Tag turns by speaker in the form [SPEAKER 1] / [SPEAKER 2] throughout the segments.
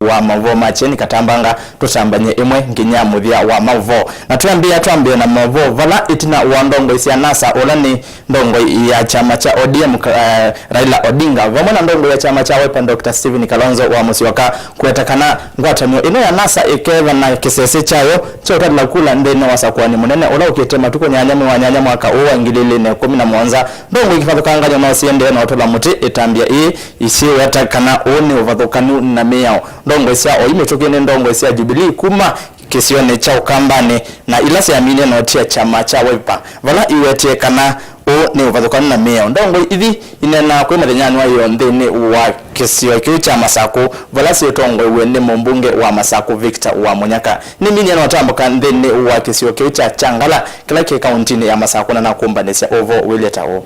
[SPEAKER 1] wa mavo macheni katambanga tusambanye imwe nginya muthia wa mavo na tuambie na mavo vala itina wa ndongo isia NASA olani ndongo ya chama cha ODM Raila Odinga vamwe na ndongo ya chama cha Wiper Dr. Stephen Kalonzo wa Musyoka kuetakana ngwatanio ino ya NASA ikeva na kisese chayo chota la kula ndene wasakwani munene ola ukitema tuko nyanyame wa nyanya mwaka uwa ngilili ne 11 ndongo ikifathukanga nyono siende na otola muti itambia hii isiyo yatakana oni uvathukanu na miyao ndongo isia oimetokene ndongo isia Jubilee kuma kisione cha ukambane na ilasi ya mine na otia chama cha Wiper vala iwetie kana o ne uvathukanu na miyao ndongo ithi inena kwema thenyani wa iyo ndene wa kisio kiu cha Masako vala siyotongo iwe ni mbunge wa Masako Victor wa Munyaka ni mine na watambuka ndene wa kisio kiu cha Changala kila kikauntini ya Masako na nakumbanesia ovo wileta o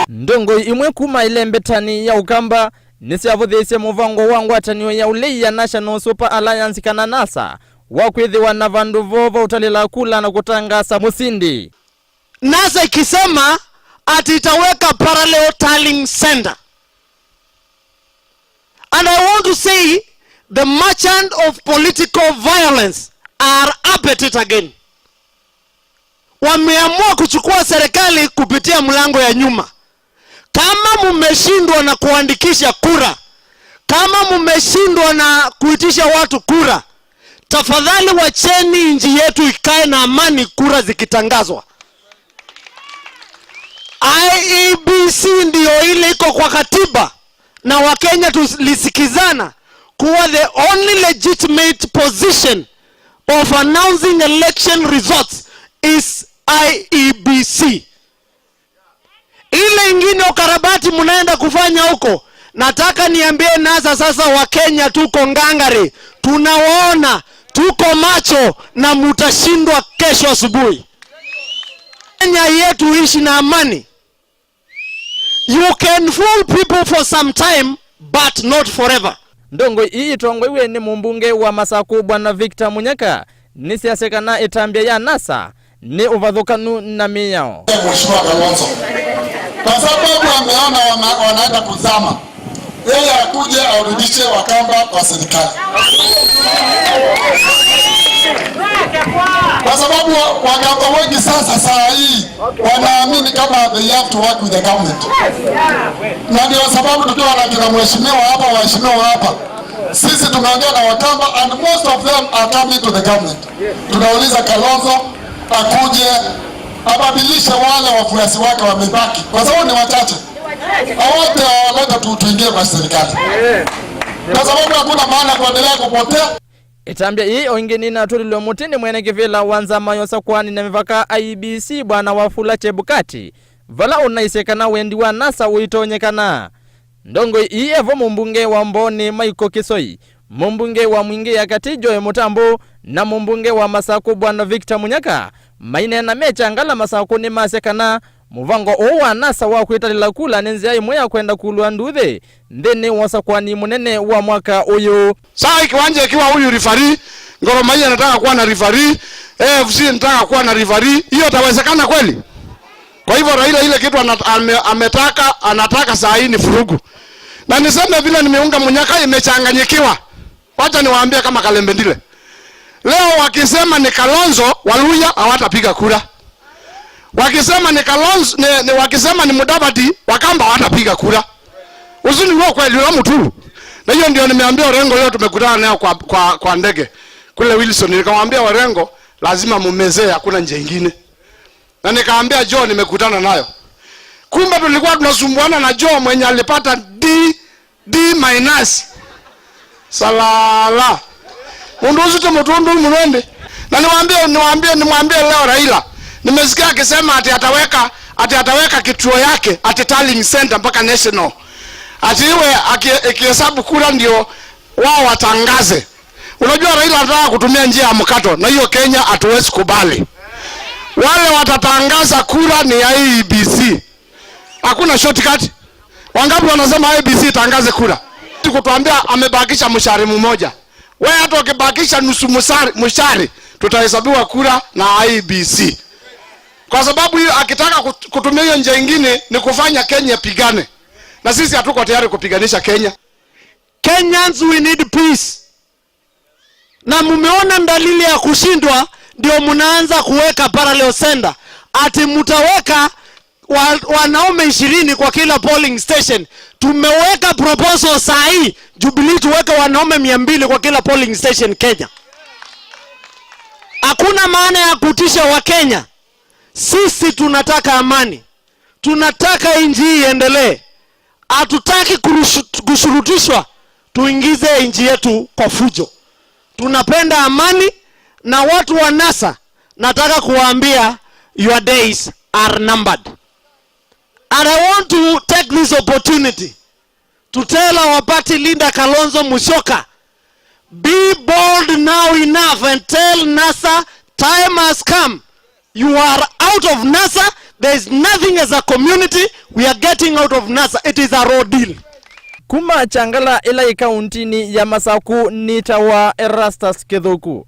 [SPEAKER 1] ndongo imwe kuma ilembetani ya ukamba nisiavuthisye muvango wa ngwatanio ya ulei ya National Super Alliance kana NASA wakwithiwa na vandu vovo utalila kula na kutangasa musindi.
[SPEAKER 2] NASA ikisema ati itaweka parallel tallying center. And I want to say the merchant of political violence are up at it again. Wameamua kuchukua serikali kupitia mlango ya nyuma. Kama mmeshindwa na kuandikisha kura, kama mmeshindwa na kuitisha watu kura, tafadhali wacheni nchi yetu ikae na amani kura zikitangazwa. IEBC ndio ile iko kwa katiba na Wakenya tulisikizana kuwa the only legitimate position of announcing election results is IEBC. Ile ingine ukarabati mnaenda kufanya huko, nataka niambie NASA sasa Wakenya tuko ngangari, tunawaona, tuko macho na mutashindwa kesho asubuhi. Kenya yetu ishi na amani. You can fool people for some time but not forever.
[SPEAKER 1] Ndongo hii tongo iwe ni mbunge wa Masako Bwana Victor Munyaka nisiasekana itambia ya NASA ni uvathukanu na miyao.
[SPEAKER 3] Mheshimiwa Kalonzo, kwa sababu ameona wanaenda kuzama, yeye akuje aurudishe Wakamba kwa serikali. Kwa sababu Wakamba wengi sasa saa hii wanaamini kama they have to work with the government. Na ndio sababu tukiwa na kila mheshimiwa hapa, waheshimiwa hapa, sisi tunaongea na Wakamba and most of them are coming to the government. Tunauliza Kalonzo akuje abadilishe wale wafuasi wake wamebaki, kwa sababu ni wachache. Wote waleta tuingie kwa serikali. Kwa sababu hakuna maana kuendelea kupotea.
[SPEAKER 1] Itambia hii ongeni na tulilo mutini mwene kivila wanza mayosa kwani na mivaka IEBC Bwana Wafula Chebukati vala unaisekana wendi wa NASA uitonyekana. Ndongo hii evo mbunge wa Mboni Maiko Kisoi, mbunge wa Mwingi ya Katijo Mutambo na mbunge wa Masako Bwana Victor Munyaka maine na mecha ngala Masako ni masekana muvango owa NASA wa kuitalila kula nenzia imwe kwenda kulwa nduthe ndene wasakwani munene wa mwaka uyu.
[SPEAKER 2] Saa kiwanja ikiwa huyu referee, Gor Mahia anataka kuwa na referee, AFC anataka kuwa na referee, hiyo itawezekana kweli? Kwa hivyo Raila ile kitu anataka saa hii ni furugu. Na niseme vile nimeunga Munyaka imechanganyikiwa. Wacha niwaambie kama Kalembe Ndile. Leo wakisema ni Kalonzo, Waluya hawatapiga kura. Wakisema ni Kalonzo, wakisema ni Mudavadi, Wakamba hawatapiga kura. Uzuni wao kweli wa mtu. Na hiyo ndio nimeambia Orengo leo tumekutana nayo kwa ndege kule Wilson. Nikamwambia Orengo lazima mumezee, hakuna njia nyingine. Na nikaambia Joe nimekutana nayo. Kumbe tulikuwa tunasumbuana na Joe mwenye alipata D-. Salala. Unduzi tumutundu mwende. Na nimwambie leo Raila. Nimesikia akisema ati ataweka kituo yake ati tallying center mpaka national. Ati iwe ikihesabu kura ndio wao watangaze. Unajua Raila anataka kutumia njia ya mkato na hiyo Kenya hatuwezi kubali. Wale watatangaza kura ni IEBC. Hakuna shortcut. Wangapi wanasema IEBC itangaze kura? Kutuambia amebakisha mshahara mmoja. Wewe hata ukibakisha nusu mshahara tutahesabiwa kura na IEBC. Kwa sababu hiyo akitaka kutumia hiyo njia nyingine ni kufanya Kenya pigane. Na sisi hatuko tayari kupiganisha Kenya.
[SPEAKER 4] Kenyans, we need peace. Na mumeona dalili ya kushindwa, ndio mnaanza kuweka parallel sender. Ati mtaweka wanaume 20 kwa kila polling station. Tumeweka proposal sahi Jubilee tuweke wanaume 200 kwa kila polling station Kenya. Hakuna maana ya kutisha wa Kenya. Sisi tunataka amani. Tunataka nchi iendelee. Hatutaki kushurutishwa tuingize nchi yetu kwa fujo. Tunapenda amani, na watu wa NASA nataka kuwaambia your days are numbered. And I want to take this opportunity to tell our party leader Kalonzo Musyoka, be bold now enough and tell NASA time has come. You are out of NASA. There is nothing as a community we are getting out of NASA. It is a raw deal.
[SPEAKER 1] Kuma Changala ila kauntini ya Masaku nitawa Erastus Kithuku.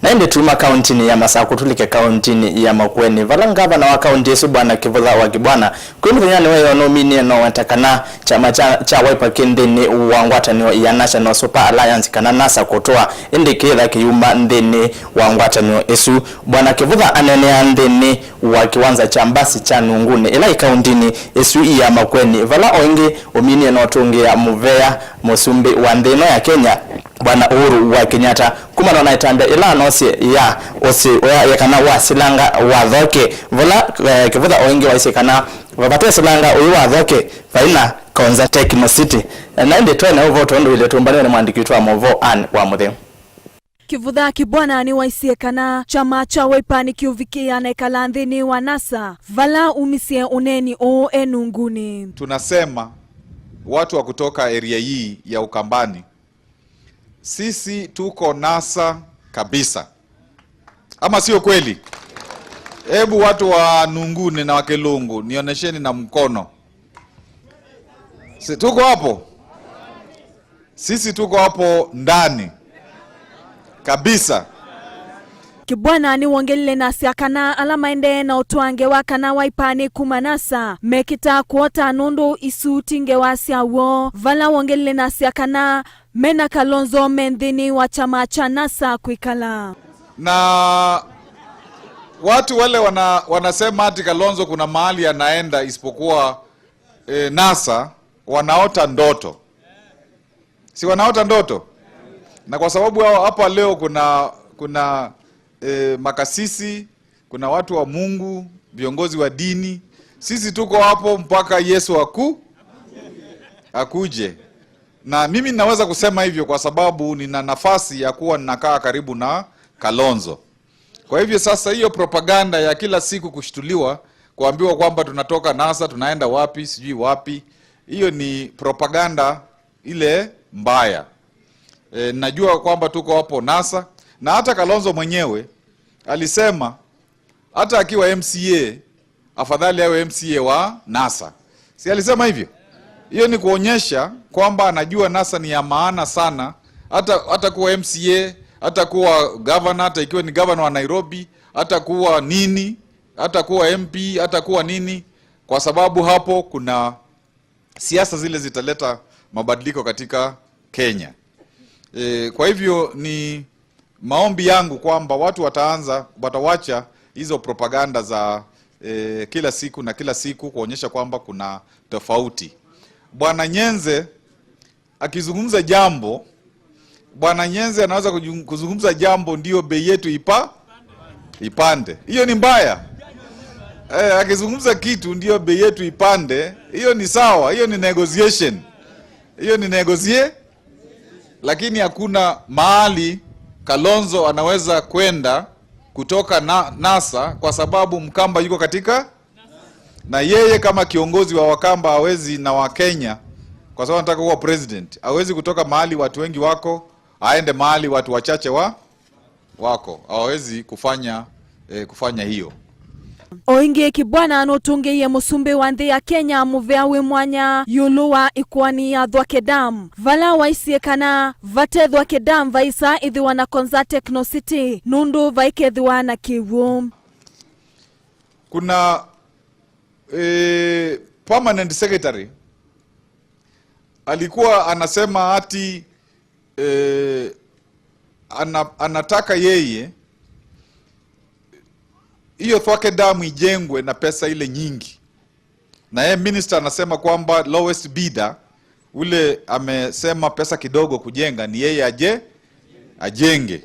[SPEAKER 1] Naende tuma kauntini ya Masaku tulike kauntini ya Makueni. Valangava na wa kaunti yesu bwana Kivutha wa Kibwana. Kwenu kenyani weyo nomini no watakana chama cha Wiper kindini wangwatanio ya National Super Alliance kana NASA kutoa indikitha kiyuma ndini wangwatanio yesu. Bwana Kivutha anenea ndini wa kiwanza cha Mbasi cha Nunguni ila kauntini yesu ya Makueni. Vala oingi omini no tungi ya Muvea Musumbi wa ndino ya Kenya. Bwana Uhuru wa Kenyatta kumana na itanda ila nosi ya osi ya kana wa silanga wa dhoke vola Kivutha oingi wa isikana wapate silanga uyu wa dhoke faina Konza Techno City na inde tuwe na uvo tondo ile tumbani na mwandiki wa Movo an wa muthe.
[SPEAKER 5] Kivutha Kibwana ni waisiekana chama cha Wiper ni kiuvikia na ikalandhini wa NASA vala umisie uneni o enunguni.
[SPEAKER 6] Tunasema watu wa kutoka area hii ya Ukambani, sisi tuko NASA kabisa. Ama sio kweli? Hebu watu wa Nunguni na Wakelungu nionyesheni na mkono. Tuko hapo? Sisi tuko hapo ndani kabisa.
[SPEAKER 5] Kibwana ni wongelile nasi akana alama ende na utwange wakana Wiper kumanasa mekita kuota nundu isu tinge wasia wo vala wongelile nasi akana mena Kalonzo mendhini wa chama cha NASA kuikala.
[SPEAKER 6] Na watu wale wanasema ati Kalonzo kuna mahali anaenda isipokuwa NASA, wanaota ndoto. Si wanaota ndoto? Na kwa sababu hapa leo kuna makasisi, kuna watu wa Mungu, viongozi wa dini. Sisi tuko hapo mpaka Yesu akuje. Na mimi ninaweza kusema hivyo kwa sababu nina nafasi ya kuwa ninakaa karibu na Kalonzo. Kwa hivyo sasa hiyo propaganda ya kila siku kushtuliwa, kuambiwa kwamba tunatoka NASA, tunaenda wapi, sijui wapi, hiyo ni propaganda ile mbaya. Najua kwamba tuko hapo NASA, na hata Kalonzo mwenyewe alisema hata akiwa MCA afadhali awe MCA wa NASA. Si alisema hivyo? Hiyo ni kuonyesha kwamba anajua NASA ni ya maana sana, hata kuwa MCA, hata kuwa governor, hata ikiwa ni governor wa Nairobi, hata kuwa nini, hata kuwa MP, hata kuwa nini, kwa sababu hapo kuna siasa zile zitaleta mabadiliko katika Kenya. Kwa hivyo ni maombi yangu kwamba watu watawacha hizo propaganda za kila siku kuonyesha kwamba kuna tofauti. Bwana Nyenze akizungumza jambo, Bwana Nyenze anaweza kuzungumza jambo ndio bei yetu ipande. Hiyo ni mbaya. Akizungumza kitu ndio bei yetu ipande, hiyo ni sawa, hiyo ni negotiation. Hiyo ni negotiate. Lakini hakuna mahali Kalonzo anaweza kwenda kutoka NASA kwa sababu Mkamba yuko katika, na yeye kama kiongozi wa Wakamba hawezi, na wa Kenya kwa sababu anataka kuwa president, hawezi kutoka mahali watu wengi wako aende mahali watu wachache wako. Hawezi kufanya hiyo.
[SPEAKER 5] Oingi Kibwana notungiye musumbi wa nthi ya Kenya muvea wi mwanya yulu wa ikwani ya Thwake Dam vala waisie kana vate Thwake Dam vaisa ithiwa na Konza Techno City nundu vaikethiwa na Kiwu.
[SPEAKER 6] Kuna permanent secretary alikuwa anasema ati anataka yeye hiyo Thwake Dam ijengwe na pesa ile nyingi, na yeye minister anasema kwamba lowest bidder ule amesema pesa kidogo kujenga ni yeye ajenge,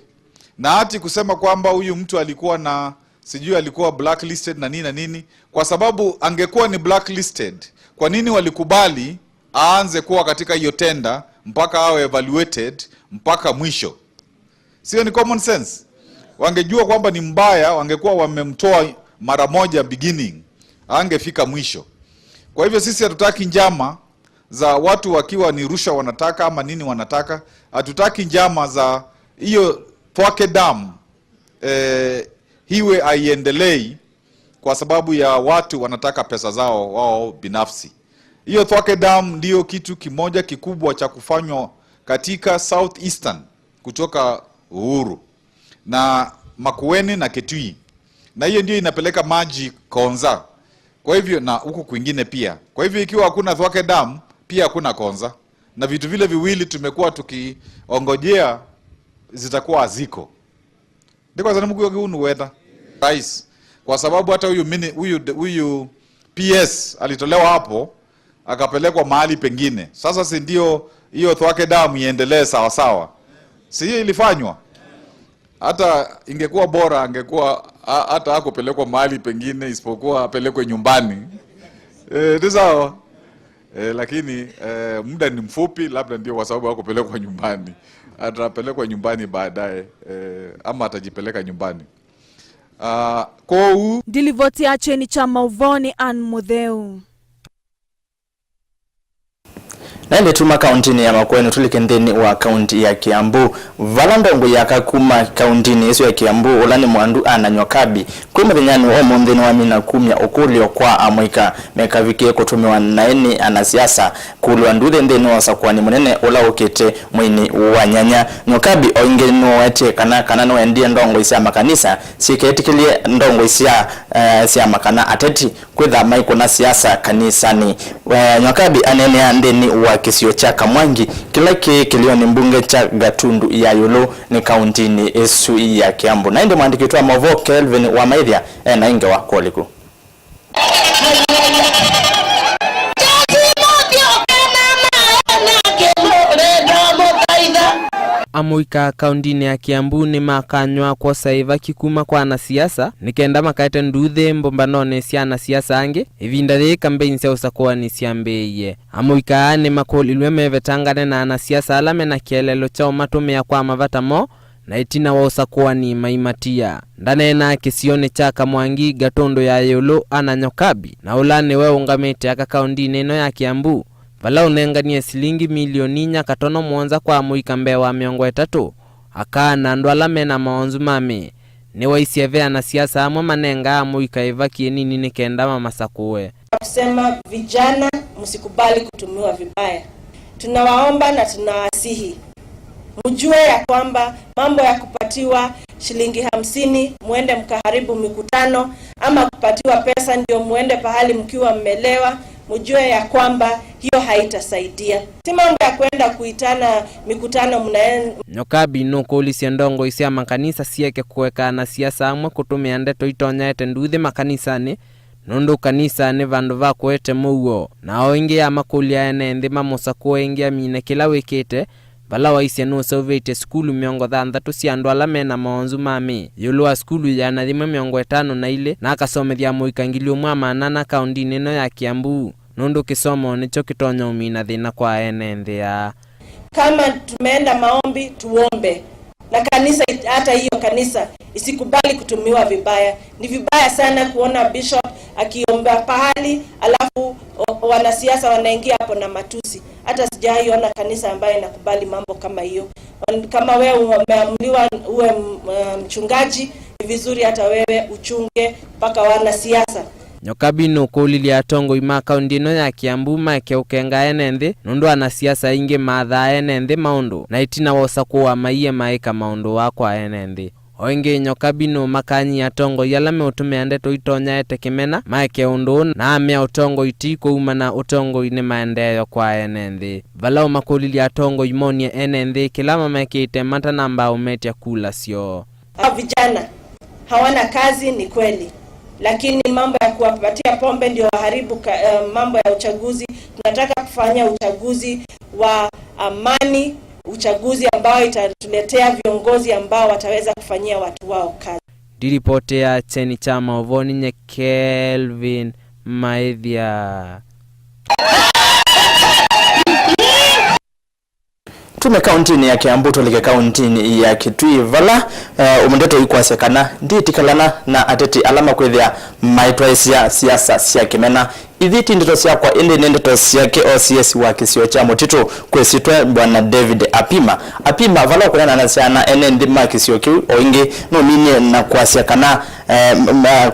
[SPEAKER 6] na hati kusema kwamba huyu mtu alikuwa na sijui alikuwa blacklisted na nini, kwa sababu angekuwa ni blacklisted, kwa nini walikubali aanze kuwa katika hiyo tenda mpaka awe evaluated mpaka mwisho? Sio ni common sense? Wangejua kwamba ni mbaya, wangekuwa wamemtoa mara moja beginning, angefika mwisho. Kwa hivyo sisi hatutaki njama za watu wakiwa ni rusha wanataka ama nini wanataka. Hatutaki njama za hiyo Thwake Dam hiwe aiendelei kwa sababu ya watu wanataka pesa zao wao binafsi. Hiyo Thwake Dam ndio kitu kimoja kikubwa cha kufanywa katika Southeastern kutoka Uhuru na Makueni na Kitui, na hiyo ndio inapeleka maji Konza, kwa hivyo na huku kwingine pia. Kwa hivyo ikiwa hakuna Thwake Dam pia hakuna Konza, na vitu vile viwili tumekuwa tukiongojea zitakuwa haziko. Ndiko sana mkuu wa weta rais, kwa sababu hata huyu PS alitolewa hapo akapelekwa mahali pengine. Sasa si ndio hiyo Thwake Dam iendelee sawa sawa? Si hiyo ilifanywa? Hata ingekuwa bora angekuwa hata hakupelekwa mahali pengine isipokuwa apelekwe nyumbani. Ndio sawa. Lakini muda ni mfupi, labda ndio kwa sababu hakupelekwa nyumbani. Atapelekwa nyumbani baadaye, ama atajipeleka nyumbani.
[SPEAKER 5] Dilivotia cheni cha Mauvoni an Mutheu.
[SPEAKER 1] Naende tuma kauntini ya Makueni tulikendeni wa kaunti ya Kiambu valandongo ya kakuma kauntini yesu ya Kiambu ulani mwandu ananyokabi kuma thinyani wa mondhini wa mina kumya ukulio kwa amwika mekavike kutumiwa naeni anasiasa kulwa nduthe ndeni wa sakwani munene ula ukite mwini wa nyanya nyokabi oingeni wete kana no endie ndongo isia makanisa siketikilie ndongo isia makana ateti kwitha maiko na siasa kanisani. Nyokabi anene ndeni wa kisio cha Kamwangi kila kilioni mbunge cha Gatundu ya Yolo ni kauntini esu ya Kiambu. Na ende mwandiki wa Mavo Kelvin wa Maithia na inge wa Koliku.
[SPEAKER 7] Amuika kauntini ya Kiambu ni makanywa kwa saiva kikuma kwa anasiasa nikenda makaete nduthe mbombanone sia anasiasa ange ivinda ri campaign cia usakoa ni ciambeiye. Amuika ni makolilwe mevetangane na anasiasa alame na kielelo cha matumia kwa mavatamo na itina wa usakoa ni maimatia ndane na kisione cha Kamwangi Gatundu ya Yolo ananyokabi na ulane we ungamete aka kauntini ino ya Kiambu vala unenganie silingi milioni nyakatono mwonza kwa amuika mbewa miongo 3 akana ndwala mena maonzu mame ni waisieve na siasa amwe manenga amuika ivaki nini nikenda mamasakuwe.
[SPEAKER 8] Kusema vijana msikubali kutumiwa vibaya. Tunawaomba na tunawasihi mjue ya kwamba mambo ya kupatiwa shilingi 50 muende mkaharibu mikutano ama kupatiwa pesa ndio muende pahali mkiwa mmelewa, mjue ya kwamba hiyo haitasaidia. Si mambo ya kwenda kuitana mikutano mnaenda.
[SPEAKER 7] Nyokabi nuko ulisi ndongo isia makanisa sieke kuweka na siasa amwe kutumia ndeto itonyete nduthi makanisani nundu kanisa ni vandu va kuete muo na oingi ya makulia ene nthi mamusakuo ingi amine kila wikite vala waisia no sovete skulu miongo 3 cia andu ala mena maonzu mami yulu wa skulu ya na thimwe miongo 5 na ile na akasomethia muikangilio mwa manana kauntini ino ya Kiambu nundu kisomo nicho kitonyo umina thina kwa ene nthia.
[SPEAKER 8] Kama tumeenda maombi tuombe na kanisa, hata hiyo kanisa isikubali kutumiwa vibaya. Ni vibaya sana kuona bishop akiomba pahali alafu wanasiasa wanaingia hapo na matusi. Hata sijaiona kanisa ambayo inakubali mambo kama hiyo. Kama wewe umeamuliwa uwe mchungaji, ni vizuri hata wewe uchunge mpaka wana siasa.
[SPEAKER 7] Nyokabino kulilia atongo ima kaundi ino ya Kiambu make ukenga enende nundu ana siasa inge matha enende maundu na itina wosa kuwa maiye maika maundu wakwa enende. Oinge nyokabino makanyi atongo yalame utume ndeto itonya etekimena make undu na amea utongo iti kuumana utongo ine maendeyo kwa enende. Vala umakulilia atongo imonie enende kilama make itemata namba umetia kula sio.
[SPEAKER 8] Vijana hawana kazi ni kweli, lakini mambo ya kuwapatia pombe ndio waharibu mambo ya uchaguzi. Tunataka kufanya uchaguzi wa amani, uchaguzi ambao itatuletea viongozi ambao wataweza kufanyia watu wao kazi.
[SPEAKER 7] Diripotea Cheni Chama Ovoni nye Kelvin Maithia.
[SPEAKER 1] Tume kauntini ya Kiambu tolike kauntini ya Kitui vala umundeto ikwasekana nditikalana na ateti alama kwethia maitwa siasa sia kimena ithiti ndito sia kwa indi ndito sia ke OCS wa kisio cha Mutito kwesitwa bwana David Apima vala kuna na siana NND makisio kiu oingi no minie na kwasekana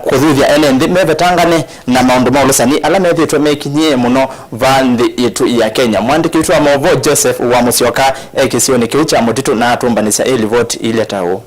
[SPEAKER 1] kuthithia NND mevetangane na maundu maulosani alama ithitwa mekinye muno vandi itu ya Kenya. Mwandiki witwa Movo Joseph wa Musyoka kisio ni kiu cha Mutito na atumbanisa vote ile tawo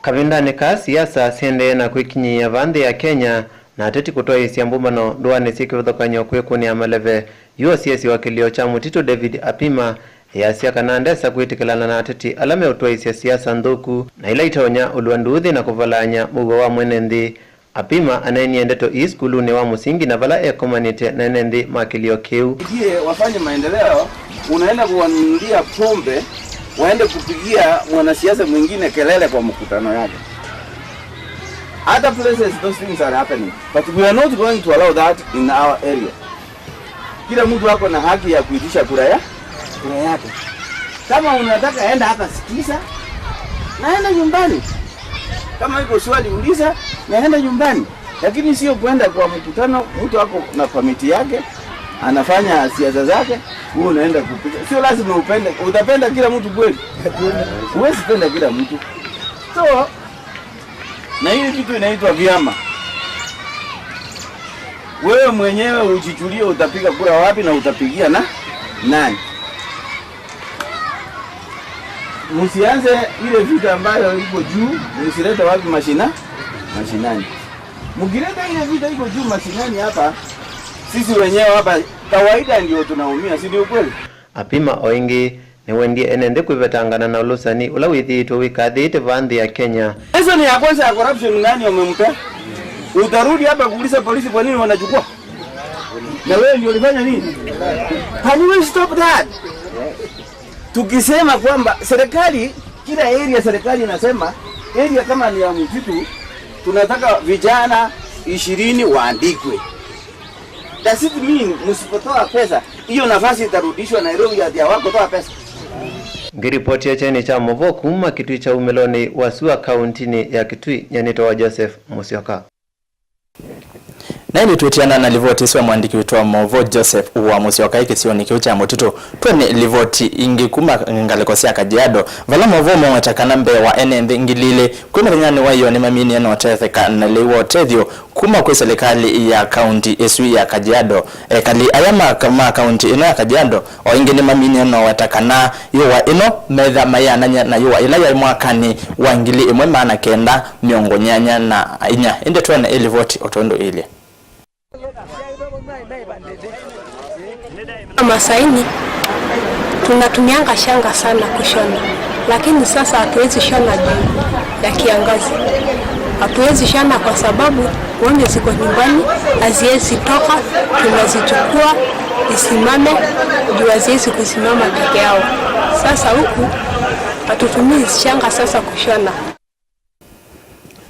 [SPEAKER 9] kavindani ka siasa siende na kwikinyia vandi ya Kenya na ateti kutoa isiambumano duane siki vuthokanyo kwikuni ya maleve UCS wa kilio cha Mutito David Apima ya siaka na ndesa kuitikilana na ateti alame utoa isia siasa ndoku na ila itonya uluanduthi na kuvalanya mugo wa mwenendi. Apima anaini ndeto iskulu ni wa musingi na vala ekomanite na nendi makilio kiu.
[SPEAKER 10] Ndiye wafanye maendeleo, unaenda kuwanunulia pombe, waende kupigia mwanasiasa mwingine kelele kwa mkutano yake. Other places those things are happening, but we are not going to allow that in our area. Kila mtu wako na haki ya kuitisha kura yake. Kama unataka enda hata sikiza, naenda nyumbani. Kama iko swali uliza, naenda nyumbani. Lakini sio kwenda kwa mkutano, mtu wako na komiti yake, anafanya siasa zake, wewe unaenda kupiga. Sio lazima upende, utapenda kila mtu kweli. Huwezi penda kila mtu. So, na hii kitu inaitwa vyama. Wewe mwenyewe ujichulie utapiga kura wapi na utapigia na nani. Msianze ile vita ambayo iko juu, msilete wapi mashinani. Mkileta ile vita iko juu mashinani hapa, sisi wenyewe hapa kawaida ndio tunaumia, si ndio kweli?
[SPEAKER 9] Apima oingi ni wendi enende kuvetangana na ulusani ula withito wikathite vandi ya Kenya.
[SPEAKER 10] Hizo ni ya kwanza ya corruption nani wamempa? Utarudi hapa kuuliza polisi kwa nini wanachukua? Na wewe ndio ulifanya nini? Can you stop that? Tukisema kwamba serikali kila area serikali inasema area kama ni ya Mutito tunataka vijana 20 waandikwe. Does it mean msipotoa pesa hiyo nafasi itarudishwa Nairobi ya wako toa pesa?
[SPEAKER 9] Ngiripoti ya Cheni cha Movo kuma Kitui cha Umeloni wasua kauntini ya Kitui nyanito wa Joseph Musyoka.
[SPEAKER 1] Naini tuitiana na livoti iswa mwandiki witwa Movo Joseph wa Musyoka ikisio ni kiu cha Mutito tuone livoti ingi kuma ngalikosia Kajiado vala Movo mwatakana mbe wa NND ngilile kumeranyani wayo ni mamini eno tetheka na liwo tethio kuma kwa serikali ya county esu ya Kajiado kali ayama kama county ino ya Kajiado o ingi ni mamini eno watakana yuwa ino medha mayana na yuwa ila ya mwakani wangili imwe maana kenda miongo nyanya na inya inde tuone livoti otondo ile
[SPEAKER 11] Masaini tunatumianga shanga sana kushona, lakini sasa hatuwezi shona juu ya kiangazi. Hatuwezi shona kwa sababu ng'ombe ziko nyumbani, haziwezi toka, tunazichukua isimame juu haziwezi kusimama peke yao. Sasa huku hatutumii shanga sasa kushona.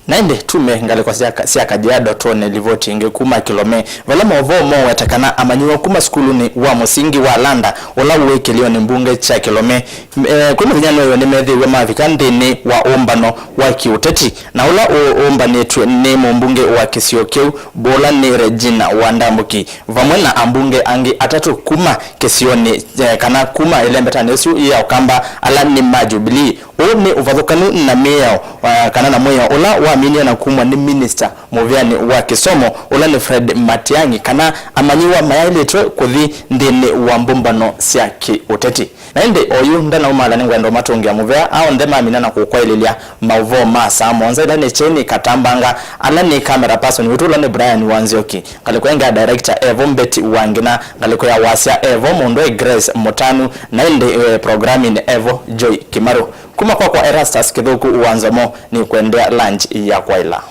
[SPEAKER 1] Naende tume ngale kwa siya Kajiado tone livoti inge kuma kilome vala Movo mo watakana amanyiwa kuma skulu ni wa musingi wa landa ola uweke lio ni mbunge cha kilome kuma vinyano yo ni medhi wa mavikandi ni wa umbano wa kiuteti na ola umbani tu ni mbunge wa Kisiokeu bola ni Regina Wandambuki vamwena ambunge angi atatu kuma kisioni kana kuma ilembeta nesu ya ukamba ala ni majubili ni uvathukanu na miyao kana na moyo ula waaminia na kumwa ni minister muvyani wa kisomo ula ni Fred Matiang'i kana amanyiwa mayaletwe kuthi ndini wa mbumbano cia kiuteti na indi oyu ndana umala ni ngwendo matungia muvea au ndema amina na kukwailelia mauvo masa monza ila ni cheni katambanga ala ni camera person witula ni Brian Wanzioki ngalikwenga director Evo Mbeti Wangina ngalikoya wasia Evo Mondwe Grace Motanu na indi programming Evo Joy Kimaru kuma kwa Erastus Kithuku uwanzamo ni kuendea lunch ya kwaila.